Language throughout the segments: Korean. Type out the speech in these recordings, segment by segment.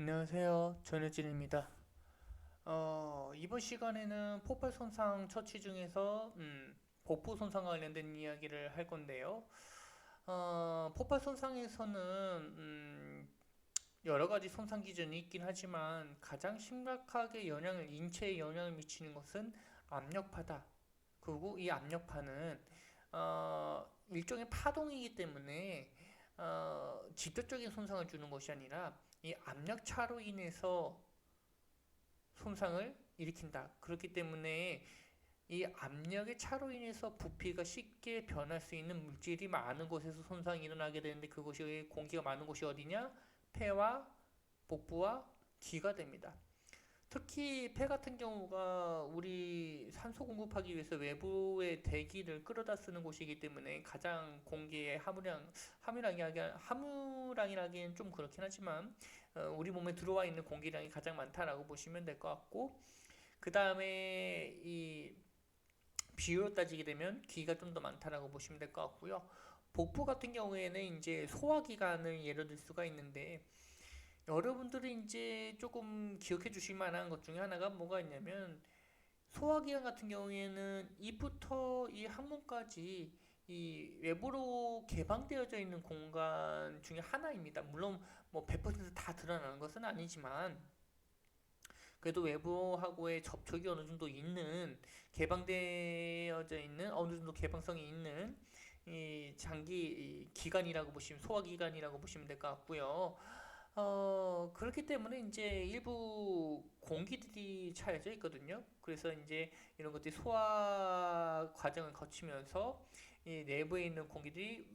안녕하세요. 전효진입니다. 이번 시간에는 폭발 손상 처치 중에서 복부 손상 관련된 이야기를 할 건데요. 폭발 손상에서는 여러 가지 손상 기준이 있긴 하지만 가장 심각하게 인체에 영향을 미치는 것은 압력파다. 그리고 이 압력파는 일종의 파동이기 때문에 직접적인 손상을 주는 것이 아니라 이 압력 차로 인해서 손상을 일으킨다. 그렇기 때문에 이 압력의 차로 인해서 부피가 쉽게 변할 수 있는 물질이 많은 곳에서 손상이 일어나게 되는데, 그것이 공기가 많은 곳이 어디냐? 폐와 복부와 귀가 됩니다. 특히 폐 같은 경우가 우리 산소 공급하기 위해서 외부의 대기를 끌어다 쓰는 곳이기 때문에 가장 공기의 함유량이라기엔 좀 그렇긴 하지만 우리 몸에 들어와 있는 공기량이 가장 많다라고 보시면 될 것 같고, 그 다음에 이 비율로 따지게 되면 귀가 좀 더 많다라고 보시면 될 것 같고요. 복부 같은 경우에는 이제 소화기관을 예로 들 수가 있는데, 여러분들이 이제 조금 기억해 주실 만한 것 중에 하나가 뭐가 있냐면, 소화기관 같은 경우에는 입부터 이 항문까지 이 외부로 개방되어져 있는 공간 중에 하나입니다. 물론 뭐 100%다 드러나는 것은 아니지만, 그래도 외부하고의 접촉이 어느 정도 있는, 개방되어져 있는, 어느 정도 개방성이 있는 이 장기 기관이라고 보시면, 소화기관이라고 보시면 될 것 같고요. 그렇기 때문에 이제 일부 공기들이 차여져 있거든요. 그래서 이제 이런 것들이 소화 과정을 거치면서 이 내부에 있는 공기들이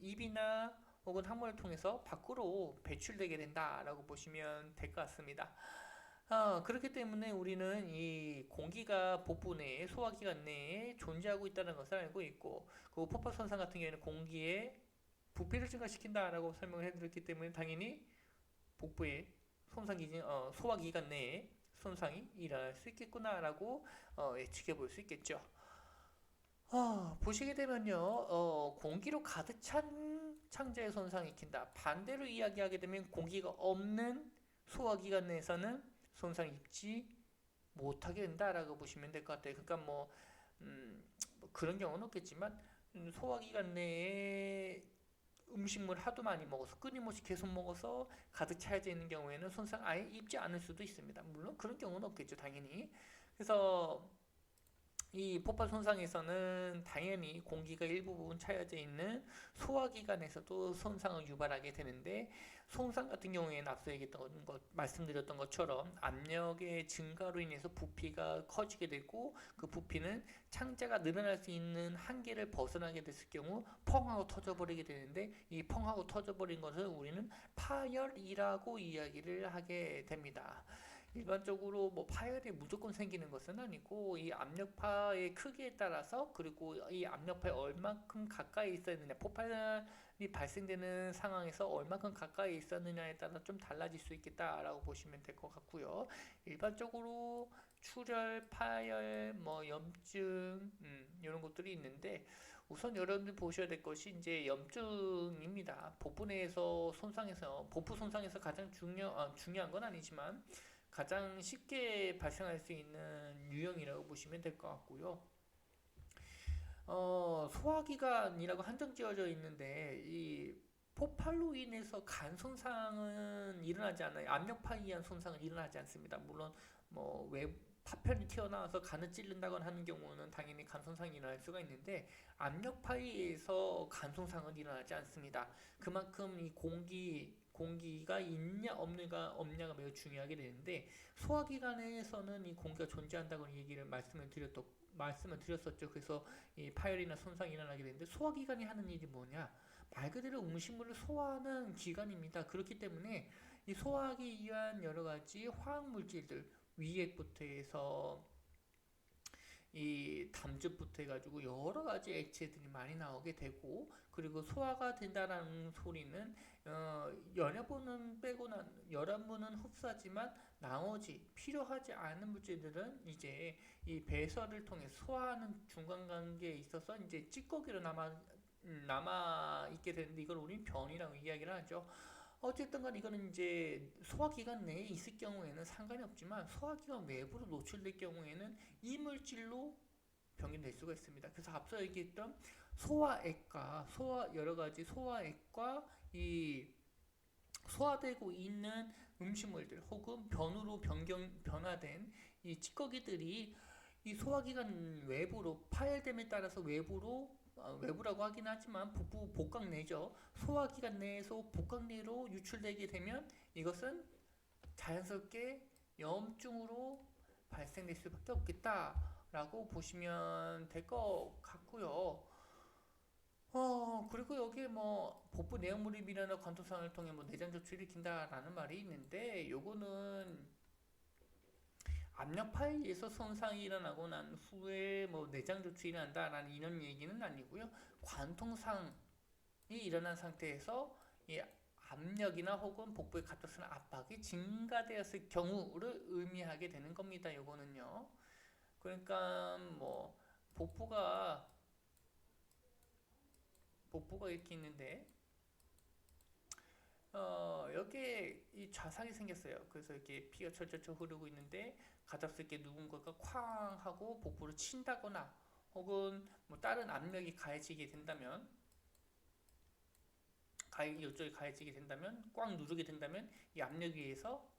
입이나 혹은 항문을 통해서 밖으로 배출되게 된다라고 보시면 될 것 같습니다. 그렇기 때문에 우리는 이 공기가 복부 내에, 소화기관 내에 존재하고 있다는 것을 알고 있고, 그 폭발선상 같은 경우에는 공기의 부피를 증가시킨다라고 설명을 해드렸기 때문에 당연히 복부의 소화기관 내에 손상이 일어날 수 있겠구나라고 예측해 볼 수 있겠죠. 보시게 되면요, 공기로 가득 찬 창자의 손상이 익힌다. 반대로 이야기하게 되면 공기가 없는 소화기관 내에서는 손상이 입지 못하게 된다라고 보시면 될 것 같아요. 그러니까 뭐 그런 경우는 없겠지만, 소화기관 내에 음식물 하도 많이 먹어서, 끊임없이 계속 먹어서 가득 차여져 있는 경우에는 손상 아예 입지 않을 수도 있습니다. 물론 그런 경우는 없겠죠, 당연히. 그래서 이 폭발 손상에서는 당연히 공기가 일부 분 차여져 있는 소화기관에서도 손상을 유발하게 되는데, 손상 같은 경우에는 앞서 말씀드렸던 것처럼 압력의 증가로 인해서 부피가 커지게 되고, 그 부피는 창자가 늘어날 수 있는 한계를 벗어나게 됐을 경우 펑 하고 터져버리게 되는데, 이 펑 하고 터져버린 것을 우리는 파열이라고 이야기를 하게 됩니다. 일반적으로 뭐 파열이 무조건 생기는 것은 아니고, 이 압력파의 크기에 따라서, 그리고 이 압력파에 얼만큼 가까이 있었느냐, 폭발이 발생되는 상황에서 얼만큼 가까이 있었느냐에 따라 좀 달라질 수 있겠다라고 보시면 될 것 같고요. 일반적으로 출혈, 파열, 뭐 염증, 이런 것들이 있는데, 우선 여러분들 보셔야 될 것이 이제 염증입니다. 복부 내에서 손상해서, 복부 손상에서 가장 중요한 건 아니지만 가장 쉽게 발생할 수 있는 유형이라고 보시면 될 것 같고요. 소화기관이라고 한정 지어져 있는데, 이 폭발로 인해서 간 손상은 일어나지 않아요. 압력파에 의한 손상은 일어나지 않습니다. 물론 뭐 파편이 튀어나와서 간을 찌른다거나 하는 경우는 당연히 간 손상이 일어날 수가 있는데, 압력파에 의해서 간 손상은 일어나지 않습니다. 그만큼 이 공기가 있냐 없냐가 매우 중요하게 되는데, 소화기관에서는 이 공기가 존재한다고 얘기를 말씀을 드렸었죠. 그래서 이 파열이나 손상이 일어나게 되는데, 소화기관이 하는 일이 뭐냐? 말 그대로 음식물을 소화하는 기관입니다. 그렇기 때문에 이 소화하기 위한 여러 가지 화학 물질들, 위액부터 해서 이 담즙부터 해가지고 여러 가지 액체들이 많이 나오게 되고, 그리고 소화가 된다라는 소리는 열연분은 흡수하지만 나머지 필요하지 않은 물질들은 이제 이 배설을 통해 소화하는 중간 관계에 있어서 이제 찌꺼기로 남아 있게 되는데, 이걸 우리는 변이라고 이야기를 하죠. 어쨌든 간 이거는 이제 소화기관 내에 있을 경우에는 상관이 없지만 소화기관 외부로 노출될 경우에는 이물질로 병변될 수가 있습니다. 그래서 앞서 얘기했던 소화액과 여러 가지 소화액과 이 소화되고 있는 음식물들 혹은 변화된 이 찌꺼기들이 이 소화기관 외부로 파열됨에 따라서 외부라고 하긴 하지만 복강 내죠. 소화기관 내에서 복강 내로 유출되게 되면 이것은 자연스럽게 염증으로 발생될 수밖에 없겠다라고 보시면 될 것 같고요. 그리고 여기에 뭐 복부 내용물이 미련한 관통상을 통해 뭐 내장 조출을 일으킨다라는 말이 있는데 요거는 압력 파일에서 손상이 일어나고 난 후에 뭐 내장 조출이 난다라는 이런 얘기는 아니고요. 관통상이 일어난 상태에서 이 압력이나 혹은 복부에 갑작스런 압박이 증가되었을 경우를 의미하게 되는 겁니다. 요거는요. 그러니까 뭐 복부가 이렇게 있는데 여기에 이 좌상이 생겼어요. 그래서 이렇게 피가 철철철 흐르고 있는데 갑작스럽게 누군가가 쾅 하고 복부를 친다거나 혹은 뭐 다른 압력이 가해지게 된다면 이쪽에 가해지게 된다면 꽉 누르게 된다면 이 압력에 의해서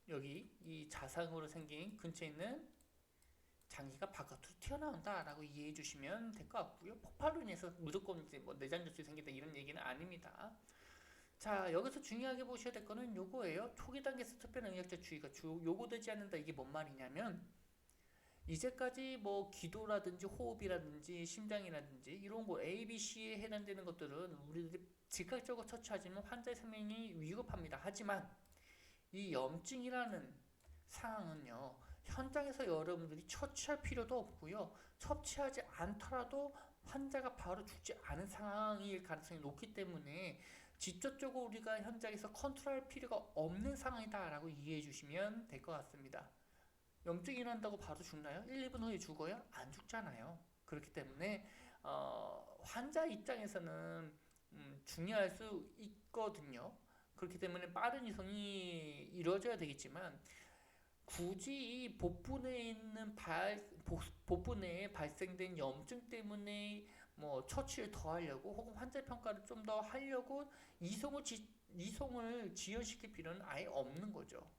여기 이 좌상으로 생긴 근처에 있는 장기가 바깥으로 튀어나온다라고 이해해 주시면 될 것 같고요. 폭발로 인해서 무조건 이제 뭐 내장 조출이 생긴다 이런 얘기는 아닙니다. 자, 여기서 중요하게 보셔야 될 거는 요거예요. 초기 단계에서 특별한 의학적 주의가 요구되지 않는다. 이게 뭔 말이냐면 이제까지 뭐 기도라든지 호흡이라든지 심장이라든지 이런 거 A, B, C에 해당되는 것들은 우리들이 즉각적으로 처치하지만 환자의 생명이 위급합니다. 하지만 이 염증이라는 상황은요. 현장에서 여러분들이 처치할 필요도 없고요. 처치하지 않더라도 환자가 바로 죽지 않은 상황일 가능성이 높기 때문에 직접적으로 우리가 현장에서 컨트롤할 필요가 없는 상황이다라고 이해해 주시면 될 것 같습니다. 염증이 일어난다고 바로 죽나요? 1, 2분 후에 죽어요? 안 죽잖아요. 그렇기 때문에 환자 입장에서는 중요할 수 있거든요. 그렇기 때문에 빠른 이송이 이루어져야 되겠지만 굳이 이 복부 내에 있는 복부 내에 발생된 염증 때문에 뭐 처치를 더 하려고 혹은 환자 평가를 좀 더 하려고 이송을 지연시킬 필요는 아예 없는 거죠.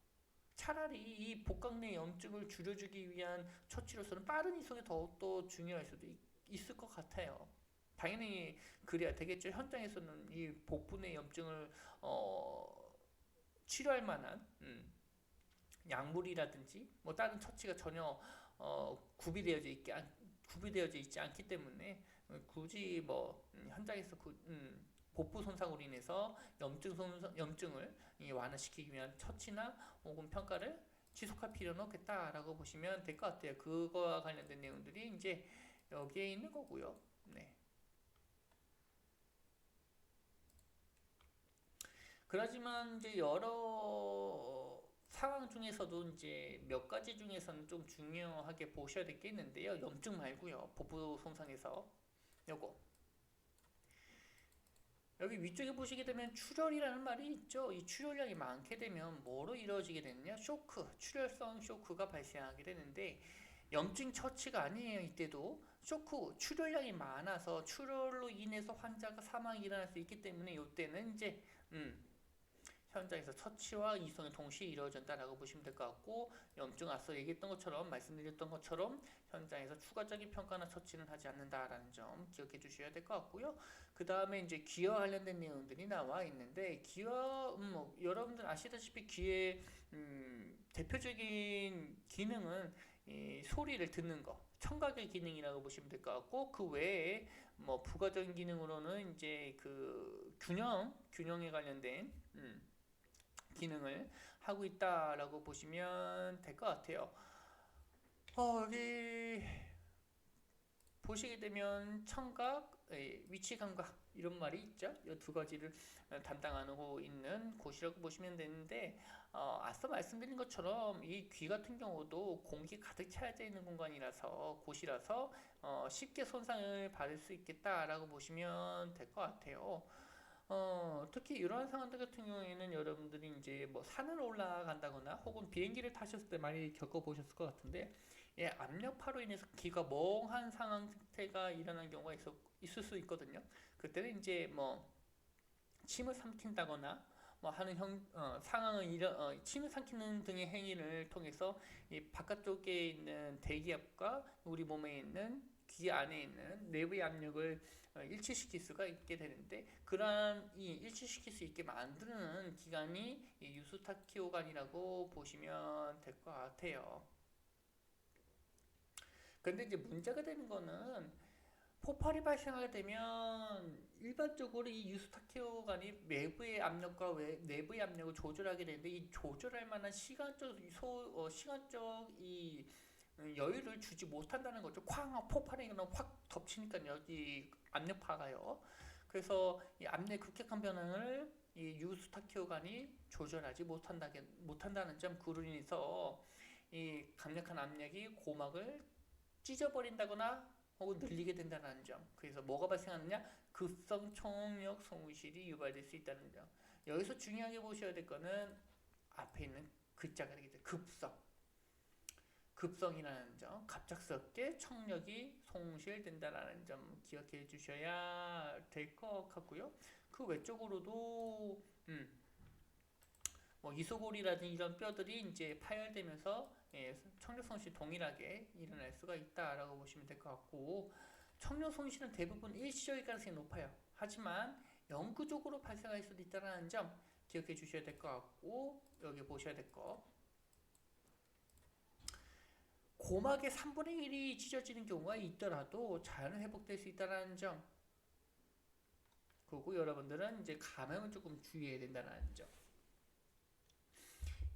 차라리 이 복강 내 염증을 줄여주기 위한 처치로서는 빠른 이송이 더욱더 중요할 수도 있을 것 같아요. 당연히 그래야 되겠죠. 현장에서는 이 복부 내 염증을 치료할 만한 약물이라든지 뭐 다른 처치가 전혀 구비되어져 있지 않기 때문에 굳이 뭐 현장에서 복부 손상으로 인해서 염증을 완화시키기 위한 처치나 혹은 평가를 지속할 필요는 없겠다라고 보시면 될 것 같아요. 그거와 관련된 내용들이 이제 여기에 있는 거고요. 네. 그렇지만 이제 여러 상황 중에서도 이제 몇 가지 중에서는 좀 중요하게 보셔야 될 게 있는데요. 염증 말고요. 복부 손상에서 요거 여기 위쪽에 보시게 되면 출혈이라는 말이 있죠. 이 출혈량이 많게 되면 뭐로 이루어지게 되느냐? 출혈성 쇼크가 발생하게 되는데 염증 처치가 아니에요. 이때도 출혈량이 많아서 출혈로 인해서 환자가 사망이 일어날 수 있기 때문에 이때는 이제 현장에서 처치와 이송이 동시에 이루어진다라고 보시면 될 것 같고 염증 앞서 말씀드렸던 것처럼 현장에서 추가적인 평가나 처치는 하지 않는다라는 점 기억해 주셔야 될 것 같고요. 그 다음에 이제 귀와 관련된 내용들이 나와 있는데 여러분들 아시다시피 귀의 대표적인 기능은 이 소리를 듣는 거 청각의 기능이라고 보시면 될 것 같고 그 외에 뭐 부가적인 기능으로는 이제 그 균형에 관련된 기능을 하고 있다라고 보시면 될 것 같아요. 여기 보시게 되면 청각, 위치 감각 이런 말이 있죠. 이 두 가지를 담당하고 있는 곳이라고 보시면 되는데 앞서 말씀드린 것처럼 이 귀 같은 경우도 공기 가득 차져 있는 곳이라서 쉽게 손상을 받을 수 있겠다라고 보시면 될 것 같아요. 특히 이러한 상황들 같은 경우에는 여러분들이 이제 뭐 산을 올라간다거나 혹은 비행기를 타셨을 때 많이 겪어보셨을 것 같은데, 예, 압력파로 인해서 기가 멍한 상태가 일어난 경우가 있을 수 있거든요. 그때는 이제 뭐 침을 삼킨다거나 뭐 하는 상황을 침을 삼키는 등의 행위를 통해서 이 바깥쪽에 있는 대기압과 우리 몸에 있는 귀 안에 있는 내부의 압력을 일치시킬 수가 있게 되는데, 그러한 이 일치시킬 수 있게 만드는 기관이 이 유스타키오관이라고 보시면 될 것 같아요. 근데 이제 문제가 되는 거는, 폭발이 발생하게 되면 일반적으로 이 유스타키오관이 외부의 압력과 내부의 압력을 조절하게 되는데, 이 조절할 만한 시간적 이 여유를 주지 못한다는 거죠. 쾅 폭발이 확 덮치니까요, 이 압력파가요. 그래서 이 압력 급격한 변화를 이 유스타키오관이 조절하지 못한다는 점, 그로 인해서 이 강력한 압력이 고막을 찢어버린다거나 혹은 늘리게 된다는 점. 그래서 뭐가 발생하느냐? 급성 청력 손실이 유발될 수 있다는 점. 여기서 중요하게 보셔야 될 거는 앞에 있는 글자가 되겠죠. 급성이라는 점, 갑작스럽게 청력이 손실된다는 점 기억해 주셔야 될 것 같고요. 그 외적으로도 뭐 이소골이라든지 이런 뼈들이 이제 파열되면서, 예, 청력 손실 동일하게 일어날 수가 있다라고 보시면 될 것 같고, 청력 손실은 대부분 일시적일 가능성이 높아요. 하지만 영구적으로 발생할 수도 있다는 점 기억해 주셔야 될 것 같고, 여기 보셔야 될 거, 고막의 3분의 1이 찢어지는 경우가 있더라도 자연 회복될 수 있다는 점, 그리고 여러분들은 이제 감염은 조금 주의해야 된다는 점.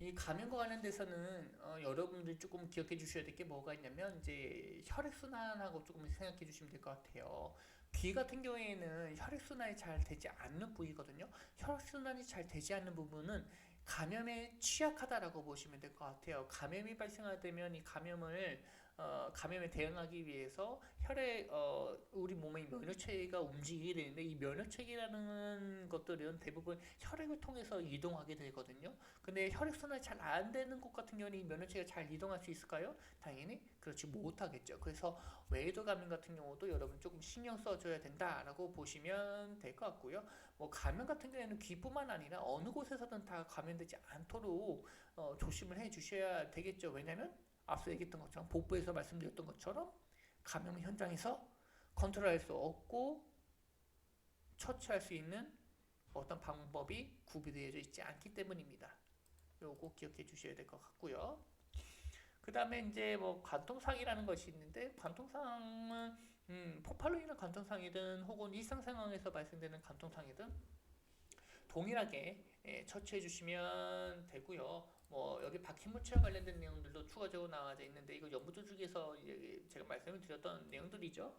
이 감염과 관련돼서는 여러분들이 조금 기억해 주셔야 될 게 뭐가 있냐면, 이제 혈액순환하고 조금 생각해 주시면 될 것 같아요. 귀 같은 경우에는 혈액순환이 잘 되지 않는 부위거든요. 혈액순환이 잘 되지 않는 부분은 감염에 취약하다라고 보시면 될 것 같아요. 감염이 발생하게 이 감염에 대응하기 위해서 우리 몸의 면역체계가 움직이게 되는데, 이 면역체계라는 것들은 대부분 혈액을 통해서 이동하게 되거든요. 근데 혈액순환이 잘 안 되는 곳 같은 경우는 이 면역체계가 잘 이동할 수 있을까요? 당연히 그렇지 못하겠죠. 그래서 외도 감염 같은 경우도 여러분 조금 신경 써줘야 된다라고 보시면 될 것 같고요. 뭐 감염 같은 경우에는 귀뿐만 아니라 어느 곳에서든 다 감염되지 않도록 조심을 해 주셔야 되겠죠. 왜냐면 앞서 얘기했던 것처럼, 복부에서 말씀드렸던 것처럼 감염 현장에서 컨트롤할 수 없고 처치할 수 있는 어떤 방법이 구비되어 있지 않기 때문입니다. 요거 기억해 주셔야 될 것 같고요. 그 다음에 이제 뭐 관통상이라는 것이 있는데, 관통상은 폭발로 인한 관통상이든 혹은 일상 상황에서 발생되는 관통상이든 동일하게, 예, 처치해 주시면 되고요. 뭐 여기 박힌물체와 관련된 내용들도 추가적으로 나와져 있는데, 이거 연부조직에서 제가 말씀을 드렸던 내용들이죠.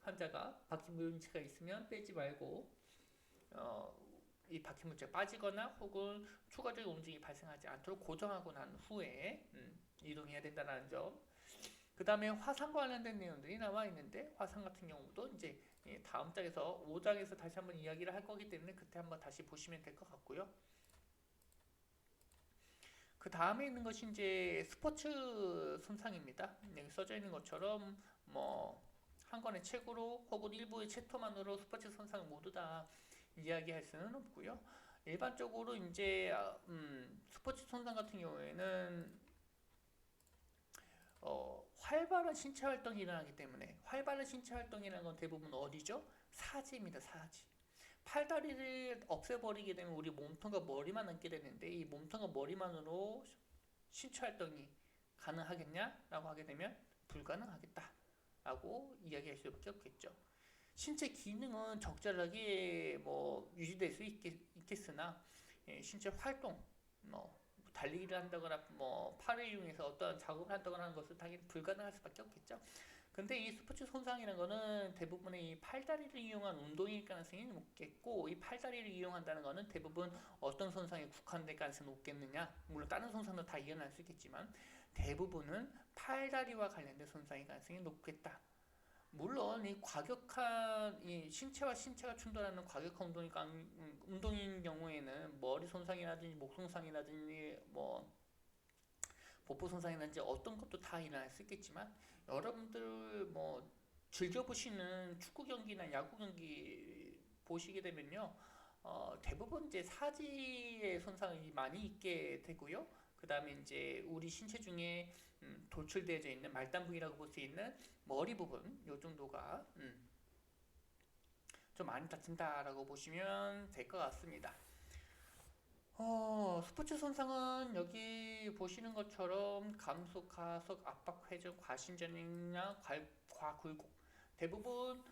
환자가 박힌물체가 있으면 빼지 말고, 어, 이 박힌물체가 빠지거나 혹은 추가적인 움직임이 발생하지 않도록 고정하고 난 후에 이동해야 된다는 점. 그 다음에 화상과 관련된 내용들이 나와 있는데, 화상 같은 경우도 이제 다음 장에서 5장에서 다시 한번 이야기를 할 거기 때문에 그때 한번 다시 보시면 될 것 같고요. 그 다음에 있는 것이 이제 스포츠 손상입니다. 여기 써져 있는 것처럼 뭐 한 권의 책으로 혹은 일부의 챕터만으로 스포츠 손상 모두 다 이야기할 수는 없고요. 일반적으로 이제 스포츠 손상 같은 경우에는 활발한 신체 활동이 일어나기 때문에, 활발한 신체 활동이라는 건 대부분 어디죠? 사지입니다. 사지. 팔다리를 없애버리게 되면 우리 몸통과 머리만 남게 되는데, 이 몸통과 머리만으로 신체 활동이 가능하겠냐? 라고 하게 되면 불가능하겠다 라고 이야기할 수밖에 없겠죠. 신체 기능은 적절하게 뭐 유지될 수 있겠으나, 예, 신체 활동, 뭐 달리기를 한다거나 뭐 팔을 이용해서 어떤 작업을 한다거나 하는 것은 당연히 불가능할 수밖에 없겠죠. 근데 이 스포츠 손상이라는 거는 대부분의 이 팔다리를 이용한 운동일 가능성이 높겠고, 이 팔다리를 이용한다는 거는 대부분 어떤 손상에 국한될 가능성이 높겠느냐? 물론 다른 손상도 다 일어날 수 있겠지만 대부분은 팔다리와 관련된 손상의 가능성이 높겠다. 물론 이 과격한 이 신체와 신체가 충돌하는 과격한 운동인 경우에는 머리 손상이라든지 목 손상이라든지 뭐 복부 손상이라든지 어떤 것도 다 일어날 수 있겠지만 여러분들 뭐 즐겨보시는 축구 경기나 야구 경기 보시게 되면요. 대부분 이제 사지의 손상이 많이 있게 되고요. 그 다음에 이제 우리 신체 중에 돌출되어져 있는 말단부위라고 볼 수 있는 머리 부분 요 정도가 좀 많이 다친다라고 보시면 될 것 같습니다. 스포츠 손상은 여기 보시는 것처럼 감속, 가속, 압박, 회전, 과신전이나 과굴곡 대부분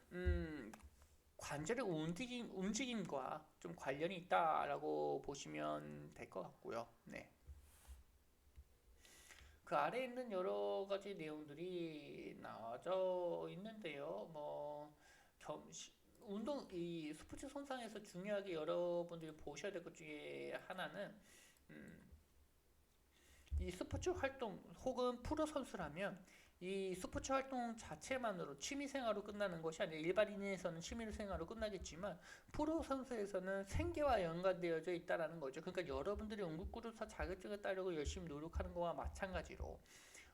관절의 움직임과 좀 관련이 있다라고 보시면 될 것 같고요. 네. 그 아래에 있는 여러 가지 내용들이 나와져 있는데요. 뭐 이 스포츠 손상에서 중요하게 여러분들이 보셔야 될 것 중에 하나는 음, 이 스포츠 활동 혹은 프로 선수라면 이 스포츠 활동 자체만으로 취미생활로 끝나는 것이 아니라 일반인에서는 취미생활로 끝나겠지만 프로 선수에서는 생계와 연관되어져 있다라는 거죠. 그러니까 여러분들이 응급구조사 자격증을 따려고 열심히 노력하는 거와 마찬가지로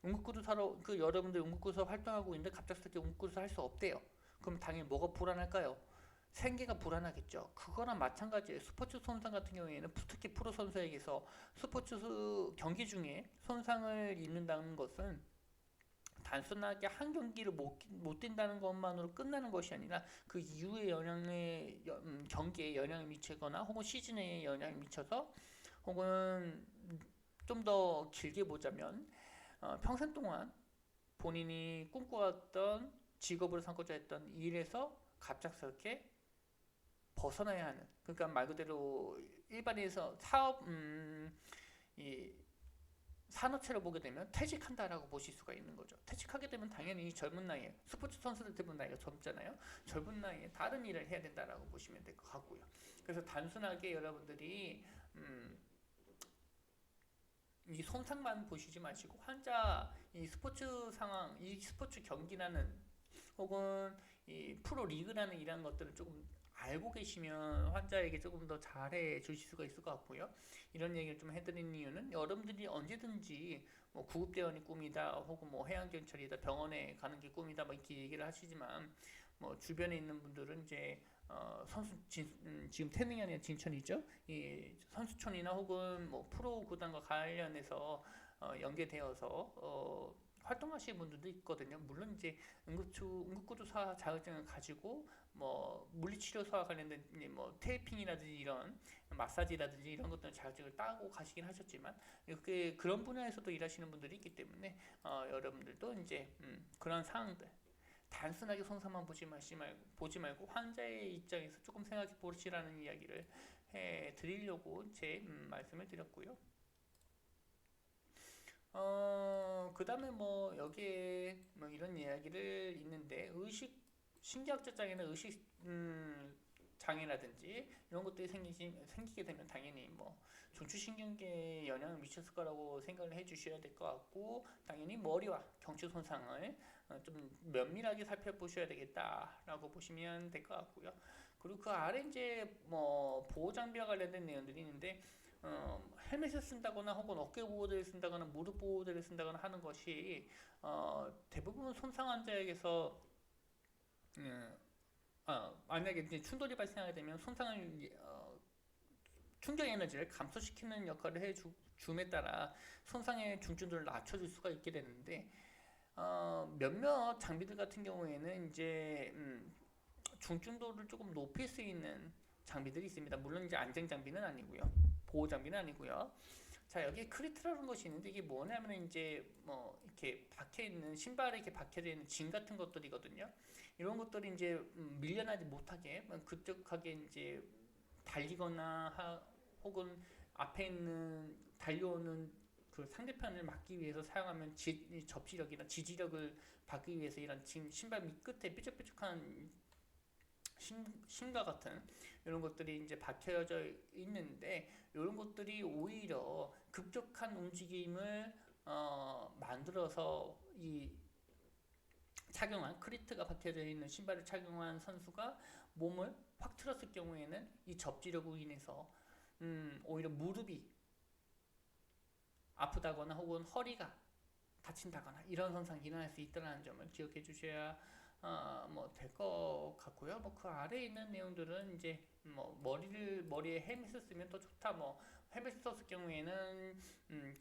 응급구조사로 여러분들 응급구조사 활동하고 있는데 갑작스럽게 응급구조사 할 수 없대요. 그럼 당연히 뭐가 불안할까요? 생계가 불안하겠죠. 그거랑 마찬가지예요. 스포츠 손상 같은 경우에는 특히 프로 선수에게서 스포츠 경기 중에 손상을 입는다는 것은 단순하게 한 경기를 못 뛴다는 것만으로 끝나는 것이 아니라 그 이후의 경기에 영향을 미치거나 혹은 시즌에 영향을 미쳐서 혹은 좀 더 길게 보자면 평생 동안 본인이 꿈꿔왔던 직업으로 삼고자 했던 일에서 갑작스럽게 벗어나야 하는 그러니까 말 그대로 일반인에서 이 산업체를 보게 되면 퇴직한다라고 보실 수가 있는 거죠. 퇴직하게 되면 당연히 젊은 나이에 스포츠 선수들 대부분 나이가 젊잖아요. 젊은 나이에 다른 일을 해야 된다라고 보시면 될 것 같고요. 그래서 단순하게 여러분들이 이 손상만 보시지 마시고 환자 이 스포츠 상황, 이 스포츠 경기라는 혹은 이 프로 리그라는 이런 것들을 조금 알고 계시면 환자에게 조금 더 잘해 주실 수가 있을 것 같고요. 이런 얘기를 좀 해드리는 이유는 여러분들이 언제든지 뭐 구급대원이 꿈이다 혹은 뭐 해양경찰이다 병원에 가는 게 꿈이다 뭐 이렇게 얘기를 하시지만 뭐 주변에 있는 분들은 이제 지금 태능이 아니라 진천이죠. 이 선수촌이나 혹은 뭐 프로 구단과 관련해서 연계되어서 활동하시는 분들도 있거든요. 물론 이제 응급구조사 자격증을 가지고 뭐 물리치료사와 관련된 뭐 테이핑이라든지 이런 마사지라든지 이런 것들 자격증을 따고 가시긴 하셨지만 이렇게 그런 분야에서도 일하시는 분들이 있기 때문에 여러분들도 이제 그런 사항들 단순하게 손상만 보지 말고 환자의 입장에서 조금 생각해 보시라는 이야기를 해 드리려고 제 말씀을 드렸고요. 그 다음에 뭐 여기에 뭐 이런 이야기를 있는데 신경학적 장애는 의식 장애라든지 이런 것들이 생기게 되면 당연히 뭐 중추신경계에 영향을 미쳤을 거라고 생각을 해 주셔야 될 것 같고 당연히 머리와 경추 손상을 좀 면밀하게 살펴보셔야 되겠다라고 보시면 될 것 같고요. 그리고 그 아래 이제 뭐 보호 장비와 관련된 내용들이 있는데 헬멧을 쓴다거나 혹은 어깨 보호대를 쓴다거나 무릎 보호대를 쓴다거나 하는 것이 대부분 손상 환자에게서 만약에 이제 충돌이 발생하게 되면 충격 에너지를 감소시키는 역할을 줌에 따라 손상의 중증도를 낮춰줄 수가 있게 되는데 몇몇 장비들 같은 경우에는 이제 중증도를 조금 높일 수 있는 장비들이 있습니다. 물론 이제 안전 장비는 아니고요. 보호 장비는 아니고요. 자, 여기 크리트라는 것이 있는데 이게 뭐냐면 이제 뭐 이렇게 박혀 있는 신발에 이렇게 박혀져 있는 진 같은 것들이거든요. 이런 것들이 이제 밀려나지 못하게 급격하게 이제 달리거나 혹은 앞에 있는 달려오는 그 상대편을 막기 위해서 사용하면 접지력이나 지지력을 받기 위해서 이런 신발 밑 끝에 뾰족뾰족한 심과 같은 이런 것들이 이제 박혀져 있는데 이런 것들이 오히려 급격한 움직임을 만들어서 이 착용한 크리트가 박혀져 있는 신발을 착용한 선수가 몸을 확 틀었을 경우에는 이 접지력으로 인해서 오히려 무릎이 아프다거나 혹은 허리가 다친다거나 이런 현상이 일어날 수 있다는 점을 기억해 주셔야 될 것 같고요. 뭐 그 아래에 있는 내용들은 이제 뭐 머리에 헬멧을 쓰면 더 좋다. 뭐 헬멧 썼을 경우에는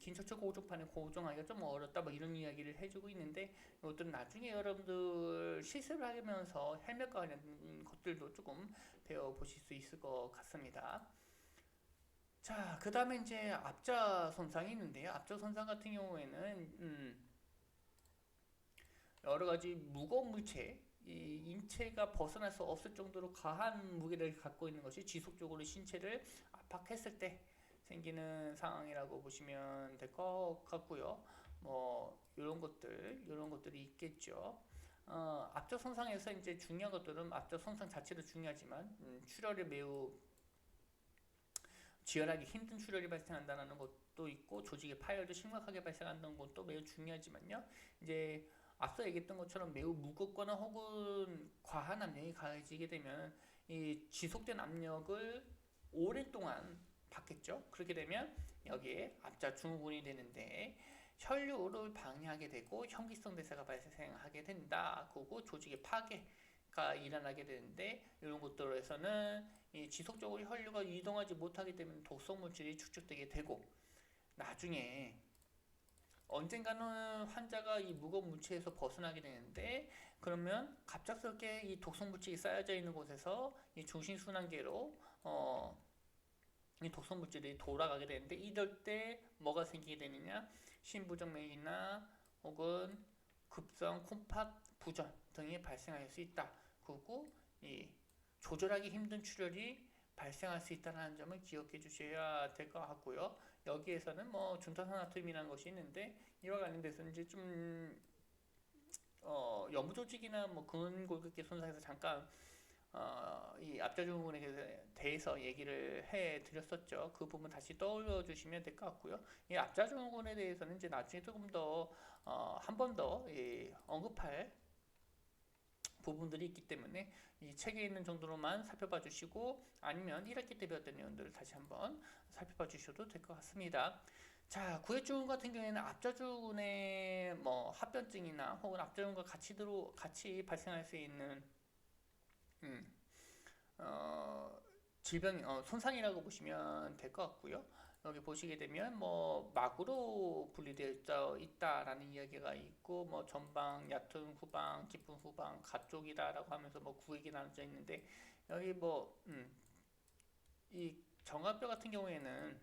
긴척추 고정판을 고정하기가 좀 어렵다. 뭐 이런 이야기를 해주고 있는데 이것들은 나중에 여러분들 실습을 하면서 헬멧과 관련된 것들도 조금 배워보실 수 있을 것 같습니다. 자, 그 다음에 이제 앞자 손상이 있는데요. 앞자 손상 같은 경우에는 여러 가지 무거운 물체, 이 인체가 벗어날 수 없을 정도로 과한 무게를 갖고 있는 것이 지속적으로 신체를 압박했을 때 생기는 상황이라고 보시면 될 것 같고요. 뭐 이런 것들이 있겠죠. 앞쪽 손상에서 이제 중요한 것들은 앞쪽 손상 자체도 중요하지만 출혈이 매우 지혈하기 힘든 출혈이 발생한다는 것도 있고 조직의 파열도 심각하게 발생한다는 것도 매우 중요하지만요. 이제 앞서 얘기했던 것처럼 매우 무겁거나 혹은 과한 압력이 가해지게 되면 이 지속된 압력을 오랫동안 받겠죠. 그렇게 되면 여기에 앞자 증후군이 되는데 혈류를 방해하게 되고 현기성 대사가 발생하게 된다. 그리고 조직의 파괴가 일어나게 되는데 이런 것들에서는 이 지속적으로 혈류가 이동하지 못하게 되면 독성 물질이 축적되게 되고 나중에 언젠가는 환자가 이 무거운 물체에서 벗어나게 되는데 그러면 갑작스럽게 이 독성 물질이 쌓여져 있는 곳에서 이 중심순환계로 이 독성 물질이 돌아가게 되는데 이럴 때 뭐가 생기게 되느냐 심부정맥이나 혹은 급성 콩팥 부전 등이 발생할 수 있다. 그리고 이 조절하기 힘든 출혈이 발생할 수 있다는 점을 기억해 주셔야 될 것 같고요. 여기에서는 뭐 중탄산나트륨이라는 것이 있는데 이와 관련돼서 이제 좀 여부조직이나 뭐 근골격계 손상에서 잠깐 이 앞자증후군에 대해서 얘기를 해 드렸었죠. 그 부분 다시 떠올려 주시면 될 것 같고요. 이 앞자증후군에 대해서는 이제 나중에 조금 더 한 번 더 언급할 부분들이 있기 때문에 이 책에 있는 정도로만 살펴봐 주시고 아니면 1학기 때 배웠던 내용들을 다시 한번 살펴봐 주셔도 될 것 같습니다. 자, 구획증후군 같은 경우에는 앞자증후군의 뭐 합병증이나 혹은 앞자증후군과 같이 발생할 수 있는 음, 질병, 손상이라고 보시면 될 것 같고요. 여기 보시게 되면 뭐 막으로 분리되어 있다라는 이야기가 있고 뭐 전방, 얕은 후방, 깊은 후방, 가쪽이다라고 하면서 뭐 구획이 나눠져 있는데 여기 이 정합뼈 같은 경우에는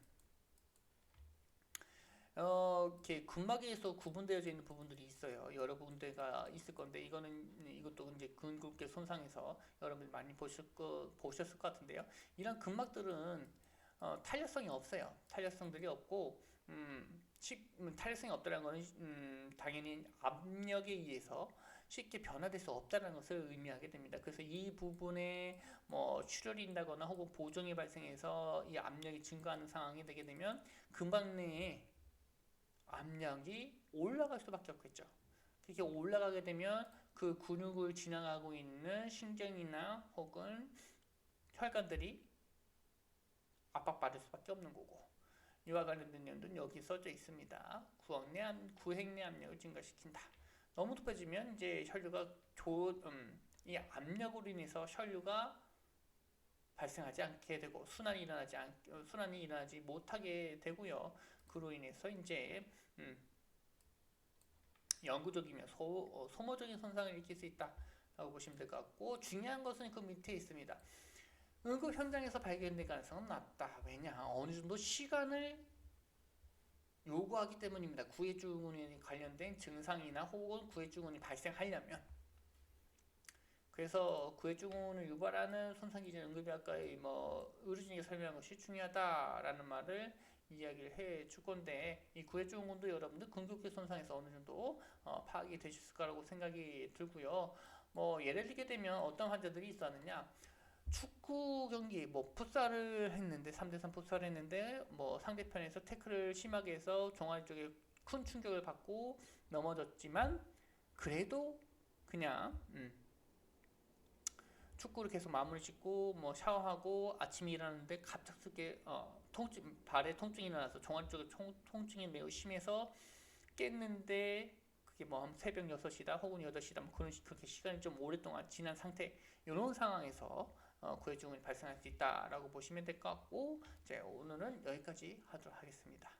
이렇게 근막에서 구분되어져 있는 부분들이 있어요. 여러 군데가 있을 건데 이것도 이제 근골격 손상에서 여러분들 많이 보셨을 것 같은데요. 이런 근막들은 탄력성이 없어요. 탄력성들이 없고 탄력성이 없다는 것은 당연히 압력에 의해서 쉽게 변화될 수 없다는 것을 의미하게 됩니다. 그래서 이 부분에 뭐 출혈이 있다거나 혹은 보정이 발생해서 이 압력이 증가하는 상황이 되게 되면 근막 내에 압력이 올라갈 수밖에 없겠죠. 그렇게 올라가게 되면 그 근육을 지나가고 있는 신경이나 혹은 혈관들이 압박받을 수밖에 없는 거고 이와 관련된 내용들은 여기 써져 있습니다. 구획내 압력을 증가시킨다. 너무 높아지면 이제 이 압력으로 인해서 혈류가 발생하지 않게 되고 순환이 일어나지 못하게 되고요. 그로 인해서 이제 영구적이며 소모적인 손상을 일으킬 수 있다라고 보시면 될 것 같고 중요한 것은 그 밑에 있습니다. 응급 현장에서 발견될 가능성은 낮다. 왜냐? 어느 정도 시간을 요구하기 때문입니다. 구획증후군에 관련된 증상이나 혹은 구획증후군이 발생하려면 그래서 구획증후군을 유발하는 손상기전 응급의학과의 의료진이 설명한 것이 중요하다라는 말을 이야기를 해 줄 건데 이 구획증후군도 여러분들 근육계 손상에서 어느 정도 파악이 되셨을 거라고 생각이 들고요. 뭐 예를 들게 되면 어떤 환자들이 있었느냐 축구 경기 풋살을 했는데 3대3 풋살을 했는데 상대편에서 태클을 심하게 해서 종아리 쪽에 큰 충격을 받고 넘어졌지만 그래도 그냥 축구를 계속 마무리 짓고 뭐 샤워하고 아침에 일어났는데 갑작스럽게 발에 통증이 일어나서 종아리 쪽에 통증이 매우 심해서 깼는데 그게 뭐 한 새벽 6시다 혹은 8시다 뭐 그렇게 시간이 좀 오랫동안 지난 상태 이런 상황에서 구해증후군이 발생할 수 있다라고 보시면 될 것 같고, 오늘은 여기까지 하도록 하겠습니다.